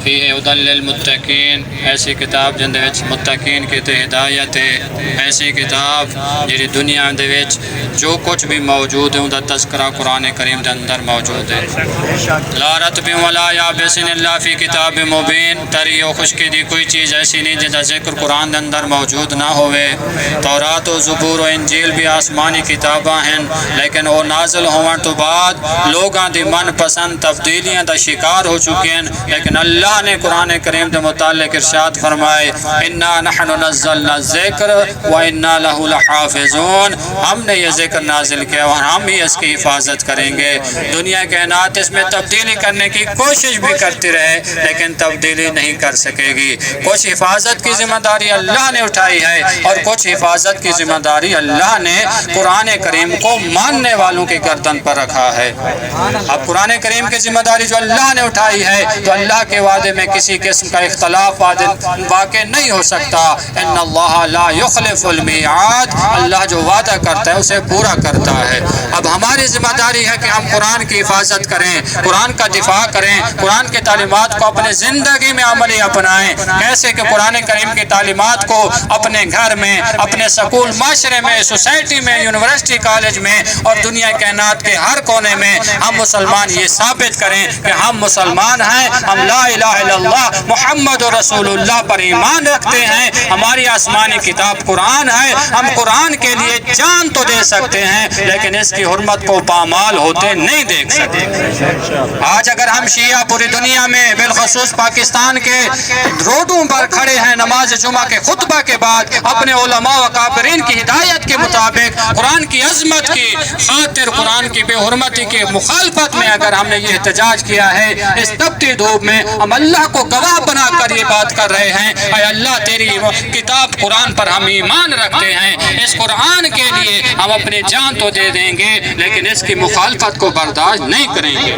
فیہ ھدی للمتقین، ایسی کتاب جن دے وچ متقین کی تے ہدایت ہے، ایسی کتاب جی دنیا دے وچ جو کچھ بھی موجود ہے اوندا تذکرہ قرآن کریم دے اندر موجود ہے۔ لا رطب ولا یابس الا فی کتاب مبین، تری و خشکی دی کوئی چیز ایسی نہیں جس دا ذکر قرآن دے اندر موجود نہ ہوئے۔ تورات و زبور و انجیل بھی آسمانی کتاباں ہیں، لیکن وہ نازل ہون تو بعد لوگاں دی من پسند تبدیلیاں دا شکار ہو چکے ہیں، لیکن اللہ نے قرآن کریم دے متعلق ارشاد فرمائے انا نحن نزلنا الذکر و انا لہ لحافظون، ہم نے یہ ذکر نازل کیا اور ہم ہی اس کی حفاظت کریں گے۔ دنیا کائنات اس میں تبدیلی کرنے کی کوشش بھی کرتی رہے لیکن تبدیلی نہیں کر سکے گی۔ کچھ حفاظت کی ذمہ داری اللہ نے اٹھائی ہے اور کچھ حفاظت کی ذمہ داری اللہ نے قرآن کریم کو ماننے والوں کی گردن پر رکھا ہے۔ اب قرآن کریم کی ذمہ داری جو اللہ نے اٹھائی ہے تو اللہ کے وعدے میں کسی قسم کا اختلاف واقع نہیں ہو سکتا۔ ان اللہ لا یخلف المیعاد، اللہ جو وعدہ کرتا ہے اسے پورا کرتا ہے۔ اب ہماری ذمہ داری ہے کہ ہم قرآن کی حفاظت کریں، قرآن کا دفاع کریں، قرآن کی تعلیمات کو اپنے زندگی میں عملی اپنائیں۔ کیسے کہ قرآن کریم کی تعلیمات کو اپنے گھر میں، اپنے سکول، معاشرے میں، سوسائٹی میں، یونیورسٹی، کالج میں اور دنیا کائنات کے ہر کونے میں ہم مسلمان یہ ثابت کریں کہ ہم مسلمان ہیں، ہم لا الہ الا اللہ محمد رسول اللہ پر ایمان رکھتے ہیں، ہماری آسمانی کتاب قرآن ہے، ہم قرآن کے لیے جان تو دے سکتے ہیں لیکن اس کی حرمت کو پامال ہوتے نہیں دیکھ سکتے۔ آج اگر ہم شیعہ پوری دنیا میں بالخصوص پاکستان کے روڈوں پر کھڑے ہیں نماز جمعہ کے خطبہ کے بعد اپنے علماء و اکابرین کی ہدایت کے مطابق قرآن کی عظمت کی خاطر، قرآن کی بے حرمتی کی مخالفت میں اگر ہم نے یہ احتجاج کیا ہے، اس تپتی دھوپ میں ہم اللہ کو گواہ بنا کر یہ بات کر رہے ہیں اے اللہ تیری کتاب قرآن پر ہم ایمان رکھتے ہیں، اس قرآن کے لیے ہم اپنی جان تو دے دیں گے لیکن اس کی مخالفت کو برداشت نہیں کریں گے،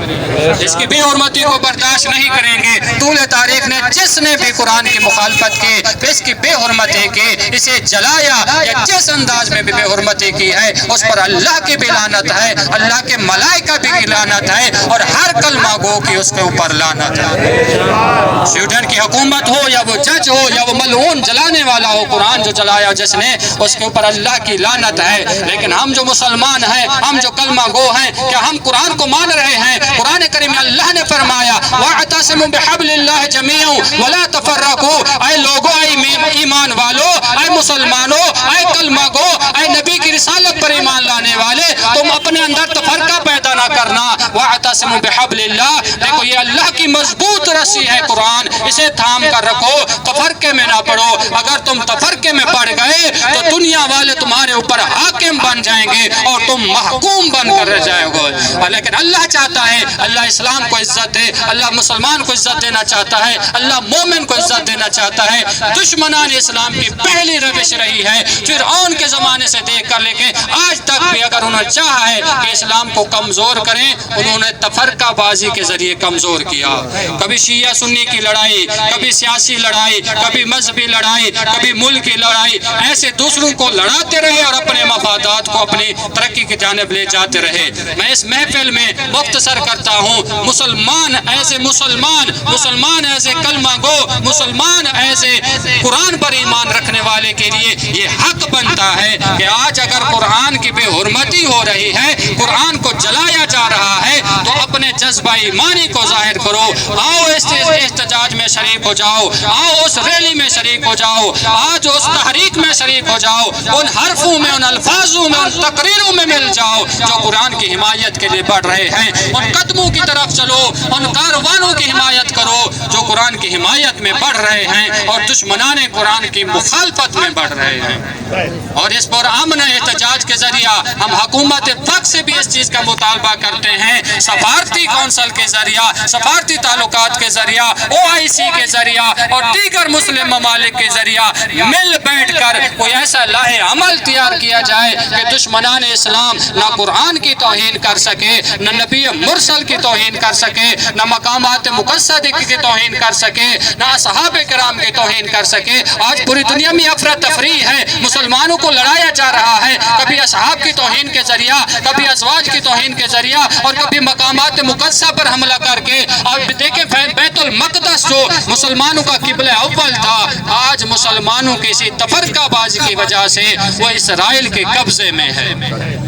اس کی بے حرمتی کو برداشت نہیں کریں گے۔ طول تاریخ نے جس نے بھی قرآن کی مخالفت کی، اس کی بے حرمتی کی، اسے جلایا یا جس انداز میں بھی بے حرمتی کی ہے اس پر اللہ کی بھی لعنت ہے، اللہ کے ملائکہ بھی لعنت ہے اور ہر کلمہ گو کی اس کے اوپر لعنت ہے۔ سویڈن کی حکومت ہو یا وہ جج ہو یا وہ ملعون جلانے والا ہو، قرآن جو جلایا جس نے اس کے اوپر اللہ کی لعنت ہے۔ لیکن ہم جو مسلمان ہیں، ہم جو کلمہ گو ہیں، کیا ہم قرآن کو مان رہے ہیں؟ قرآن کریم اللہ نے فرمایا وَاعْتَصِمُوا بِحَبْلِ اللَّهِ جَمِيعًا وَلَا تَفَرَّقُوا، اے لوگو، اے ایمان والو، اے مسلمانوں، اے کلمہ گو، اے نبی کی رسالت پر ایمان لانے والے، تم اپنے اندر تفرقہ پیدا نہ کرنا۔ وَاعْتَصِمُوا بِحَبْلِ اللَّهِ، دیکھو یہ اللہ کی مضبوط رسی ہے قرآن، اسے تھام کر رکھو، تفرقے میں نہ پڑو۔ اگر تم تفرقے میں پڑ گئے تو دنیا والے تمہارے اوپر حاکم بن جائیں گے اور تم محکوم بن کر رہ جائے گے۔ لیکن اللہ چاہتا ہے، اللہ اسلام کو عزت دے، اللہ مسلمان کو عزت دینا چاہتا ہے، اللہ مومن کو عزت دینا چاہتا ہے۔ دشمنان اسلام کی پہلی روش رہی ہے فرعون کے زمانے سے دیکھ کر لے کے آج تک بھی، اگر انہوں نے چاہا ہے کہ اسلام کو کمزور کریں، انہوں نے تفرقہ بازی کے ذریعے کمزور کیا۔ کبھی شیعہ سنی کی لڑائی، کبھی سیاسی لڑائی، کبھی مذہبی لڑائی، کبھی ملک کی لڑائی، ایسے دوسروں کو لڑاتے رہے اور اپنے مفادات کو اپنی ترقی کی جانب لے جاتے رہے۔ میں اس محفل میں مختصر کرتا ہوں، مسلمان ایسے کلمہ گو، مسلمان ایسے قرآن پر ایمان رکھنے والے کے لیے یہ حق بنتا ہے کہ آج اگر قرآن کی بے حرمتی ہو رہی ہے، قرآن کو جلایا جا رہا ہے تو اپنے جذبہ ایمانی کو ظاہر کرو، آؤ اس احتجاج میں شریک ہو جاؤ، آؤ اس ریلی میں شریک ہو جاؤ، آج اس تحریک میں شریک ہو جاؤ، ان حرفوں میں، ان الفاظوں میں، ان تقریروں میں مل جاؤ جو قرآن کی حمایت کے لیے بڑھ رہے ہیں، ان قدموں کی طرف چلو، ان کاروانوں کی حمایت کرو جو قرآن کی حمایت میں بڑھ رہے ہیں اور دشمنان قرآن کی مخالفت میں بڑھ رہے ہیں۔ اور اس پر امن احتجاج کے ذریعہ ہم حکومت وقت سے بھی اس چیز کا مطالبہ کرتے ہیں، سفارتی کونسل کے ذریعہ، سفارتی تعلقات کے ذریعہ، OIC کے ذریعہ اور دیگر مسلم ممالک کے ذریعہ مل بیٹھ کر کوئی ایسا لاہ عمل تیار کیا جائے کہ دشمنان اسلام نہ قرآن کی توہین کر سکے، نہ نبی مرسل کی توہین کر سکے، نہ مقامات مقدسہ کی توہین کر سکے، نہ اصحاب کرام کی توہین کر سکے۔ آج پوری دنیا میں افراتفری ہے، مسلمانوں کو لڑایا جا رہا ہے، کبھی اصحاب کی توہین کے ذریعہ، کبھی ازواج کی توہین کے ذریعہ، اور کبھی مقامات مقدسہ پر حملہ کر کے۔ اور دیکھیں بیت المقدس جو مسلمانوں کا قبلہ اول تھا، آج مسلمانوں کی اسی تفرقہ بازی کی وجہ سے وہ اسرائیل کے قبضے میں ہے،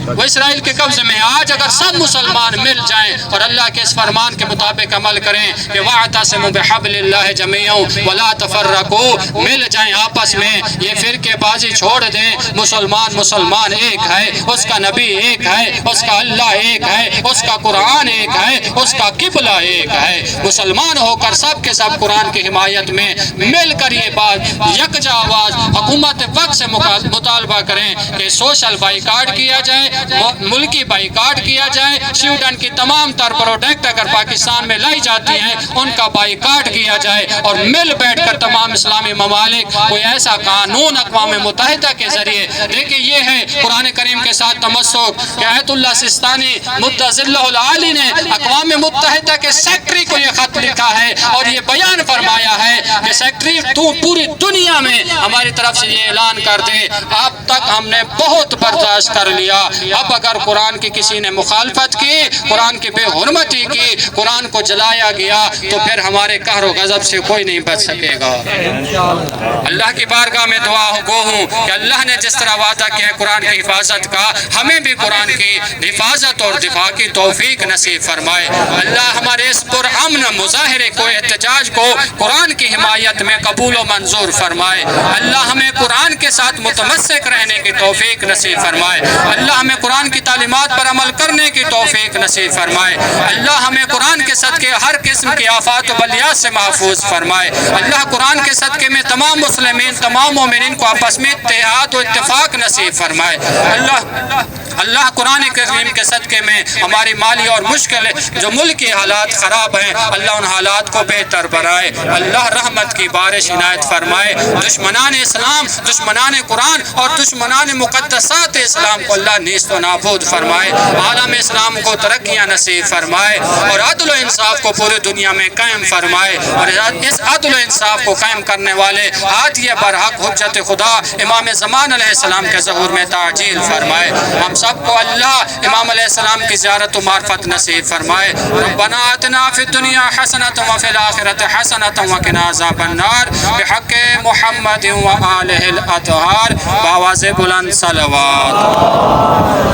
وہ اسرائیل کے قبضے میں ہے۔ آج اگر سب مسلمان مل جائیں اور اللہ کے اس فرمان کے مطابق عمل کریں کہ وَاعْتَصِمُوا بِحَبْلِ اللَّهِ جَمِيعًا وَلَا تَفَرَّقُوا، مل جائیں آپس میں، یہ فرقے بازی چھوڑ دیں، مسلمان ایک ہے، اس کا نبی ایک ہے، اس کا اللہ ایک ہے، اس کا قرآن ایک ہے، اس کا قبلہ ایک ہے۔ مسلمان ہو کر سب کے سب قرآن کی حمایت میں مل کر یہ بات یکجا آواز حکومت وقت سے مطالبہ کریں کہ سوشل بائیکاٹ کیا جائے، ملکی بائیکاٹ کیا جائے، سویڈن کی تمام تر پروڈکٹ اگر پاکستان میں لائی جاتی ہیں ان کا بائیکاٹ کیا جائے، اور مل بیٹھ کر تمام اسلامی ممالک کوئی ایسا قانون اقوام متحدہ کے ذریعے، دیکھیں یہ ہے قرآن کریم کے ساتھ تمسک کہ آیت اللہ سستانی متظلہ العالی نے اقوام متحدہ کے سیکٹری کو یہ خط لکھا ہے اور یہ بیان فرمایا ہے کہ سیکٹری تو پوری دنیا میں ہماری طرف سے یہ اعلان کر دے، اب تک ہم نے بہت برداشت کر لیا، اب اگر قرآن کی کسی نے مخالفت کی، قرآن کی بے حرمتی کی، قرآن کو جلایا گیا، تو پھر ہمارے قہر و غضب سے کوئی نہیں بچ سکے گا۔ اللہ کی بارگاہ میں دعا گو ہوں کہ اللہ نے جس طرح وعدہ کیا ہے قرآن کی حفاظت کا، ہمیں بھی قرآن کی حفاظت اور دفاع کی توفیق نصیب فرمائے۔ اللہ ہمارے اس پرامن مظاہرے کو، احتجاج کو قرآن کی حمایت میں قبول و منظور فرمائے۔ اللہ ہمیں قرآن کے ساتھ متمسک رہنے کی توفیق نصیب فرمائے۔ اللہ ہمیں قرآن کی تعلیمات پر عمل کرنے کی توفیق نصیب فرمائے۔ اللہ ہمیں قرآن کے صدقے ہر قسم کی آفات و بلیات سے محفوظ فرمائے۔ اللہ قرآن کے صدقے میں تمام مسلمین، تمام مومنین کو آپس میں اتحاد و اتفاق نصیب فرمائے۔ اللہ قرآن کریم کے صدقے میں ہماری مالی اور مشکل جو ملکی حالات خراب ہیں، اللہ ان حالات کو بہتر بنائے۔ اللہ رحمت کی بارش عنایت فرمائے۔ دشمنان اسلام، دشمنان قرآن اور دشمنان مقدسات اسلام کو اللہ نیست و نابود فرمائے۔ عالم اسلام کو ترقیاں نصیب فرمائے اور عدل و انصاف کو پوری دنیا میں قائم فرمائے، اور اس عدل و انصاف کو قائم کرنے والے ہادی برحق حجت خدا امام زمان علیہ السلام کے ظہور میں تعجیل فرمائے۔ ہم سب کو اللہ امام علیہ السلام کی زیارت و معرفت نصیب فرمائے۔ ربنا آتنا فی الدنیا حسنۃ وفی الآخرۃ حسنۃ وقنا عذاب النار بحق محمد و آلہ الاطہار، بآواز بلند صلوات۔